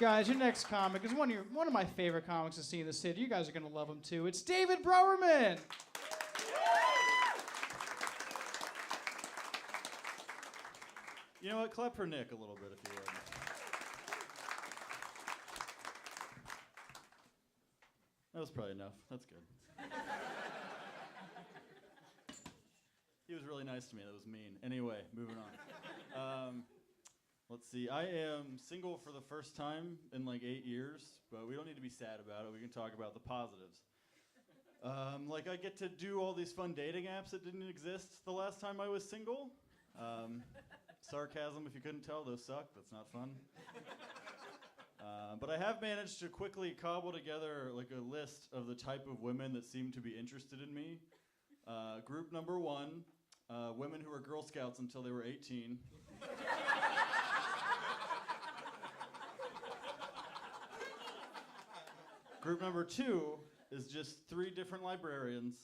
Guys, your next comic is one of my favorite comics to see in the city. You guys are going to love him too. It's David Broermann. You know what? Clap for Nick a little bit if you would. That was probably enough. That's good. He was really nice to me. That was mean. Anyway, moving on. Let's see. I am single for the first time in like 8 years, but we don't need to be sad about it. We can talk about the positives. Like I get to do all these fun dating apps that didn't exist the last time I was single. Sarcasm, if you couldn't tell, those suck. That's not fun. But I have managed to quickly cobble together like a list of the type of women that seem to be interested in me. Group number 1, women who were Girl Scouts until they were 18. Group number 2 is just 3 different librarians.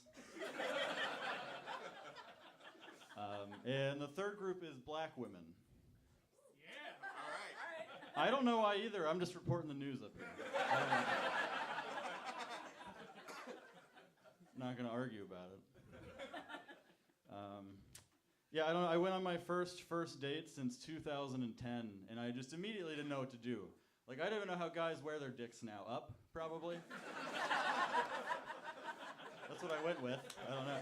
And the third group is black women. Yeah, all right. I don't know why either. I'm just reporting the news up here. Not gonna argue about it. Yeah, I don't know. I went on my first date since 2010, and I just immediately didn't know what to do. Like, I don't even know how guys wear their dicks now. Up, probably. That's what I went with. I don't know.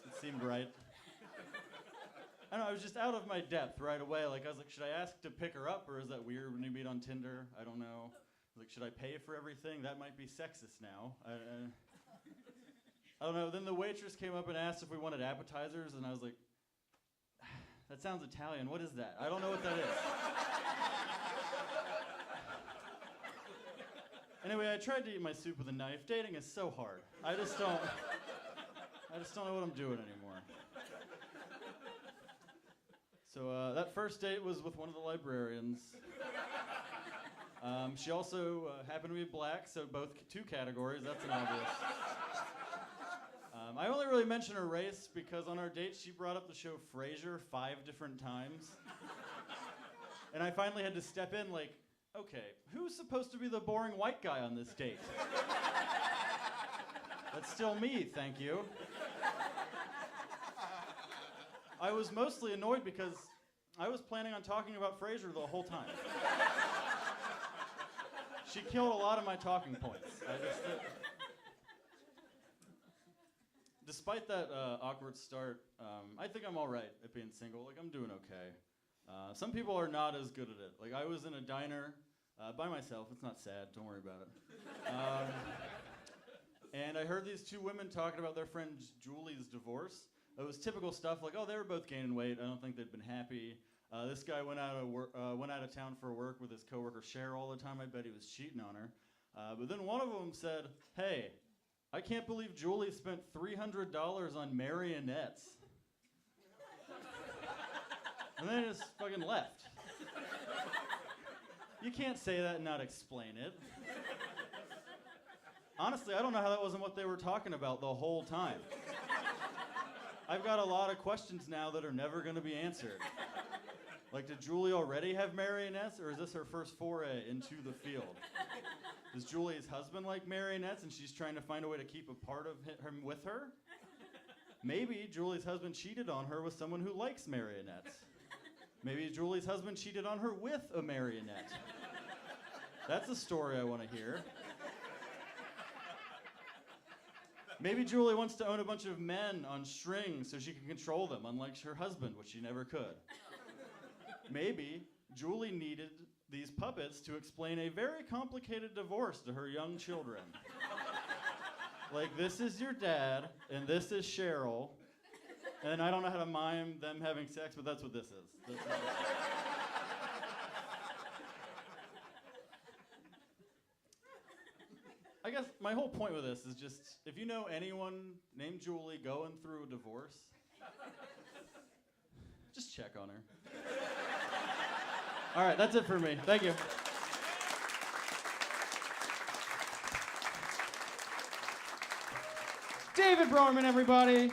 It seemed right. I don't know, I was just out of my depth right away. Like, I was like, should I ask to pick her up, or is that weird when you meet on Tinder? I don't know. I was like, should I pay for everything? That might be sexist now. I don't know. Then the waitress came up and asked if we wanted appetizers, and I was like, that sounds Italian. What is that? I don't know what that is. Anyway, I tried to eat my soup with a knife. Dating is so hard. I just don't know what I'm doing anymore. So that first date was with one of the librarians. She also happened to be black, so both 2 categories. That's an obvious. I only really mention her race because on our date she brought up the show Frasier 5 different times. And I finally had to step in like, okay, who's supposed to be the boring white guy on this date? That's still me, thank you. I was mostly annoyed because I was planning on talking about Frasier the whole time. She killed a lot of my talking points. Despite that awkward start, I think I'm all right at being single. Like, I'm doing okay. Some people are not as good at it. Like, I was in a diner by myself. It's not sad. Don't worry about it. And I heard these 2 women talking about their friend Julie's divorce. It was typical stuff like, oh, they were both gaining weight. I don't think they'd been happy. This guy went out of town for work with his coworker Cher all the time. I bet he was cheating on her. But then one of them said, hey, I can't believe Julie spent $300 on marionettes. And then just fucking left. You can't say that and not explain it. Honestly, I don't know how that wasn't what they were talking about the whole time. I've got a lot of questions now that are never going to be answered. Like, did Julie already have marionettes, or is this her first foray into the field? Does Julie's husband like marionettes and she's trying to find a way to keep a part of him with her? Maybe Julie's husband cheated on her with someone who likes marionettes. Maybe Julie's husband cheated on her with a marionette. That's a story I want to hear. Maybe Julie wants to own a bunch of men on strings so she can control them, unlike her husband, which she never could. Maybe Julie needed these puppets to explain a very complicated divorce to her young children. Like, this is your dad, and this is Cheryl, and I don't know how to mime them having sex, but that's what this is. I guess my whole point with this is just, if you know anyone named Julie going through a divorce, just check on her. All right, that's it for me. Thank you. David Broermann, everybody.